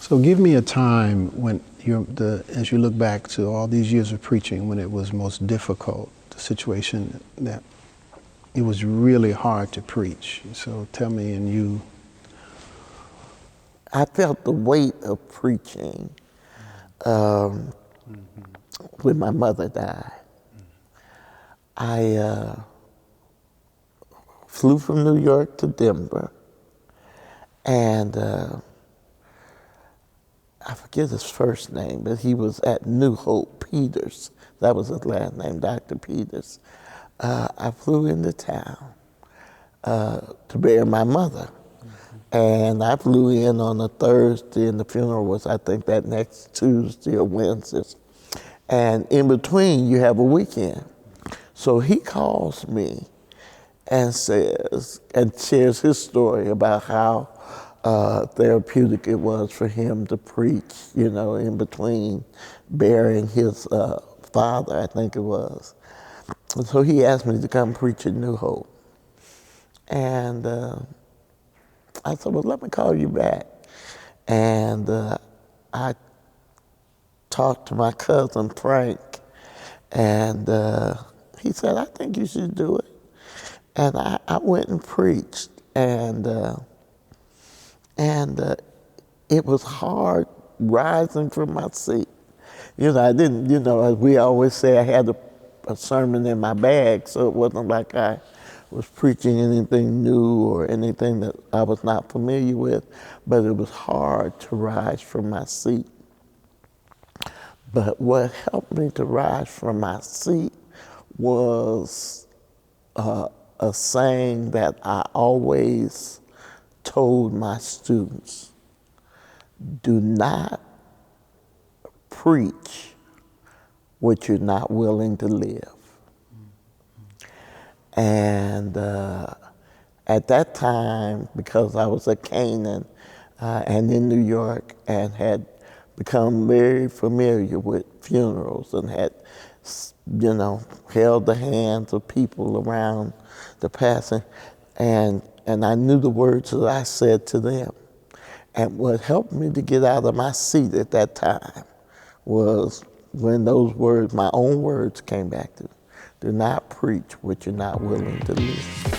So give me a time when as you look back to all these years of preaching, when it was most difficult, the situation that it was really hard to preach. So tell me, and you. I felt the weight of preaching when my mother died. I flew from New York to Denver, and I forget his first name, but he was at New Hope, Peters. That was his last name, Dr. Peters. I flew into town to bury my mother. And I flew in on a Thursday, and the funeral was, I think, that next Tuesday or Wednesday. And in between, you have a weekend. So he calls me and says, and shares his story about how therapeutic it was for him to preach, you know, in between burying his father, I think it was. And so he asked me to come preach at New Hope. And I said, well, let me call you back. And I talked to my cousin, Frank, and he said, I think you should do it. And I went and preached, and it was hard rising from my seat. You know, I didn't, you know, as we always say, I had a sermon in my bag, so it wasn't like I was preaching anything new or anything that I was not familiar with, but it was hard to rise from my seat. But what helped me to rise from my seat was a saying that I always told my students: do not preach what you're not willing to live. And at that time, because I was at Canaan and in New York and had become very familiar with funerals and had, you know, held the hands of people around the passing, and I knew the words that I said to them. And what helped me to get out of my seat at that time was when those words, my own words, came back to me. Do not preach what you're not willing to live.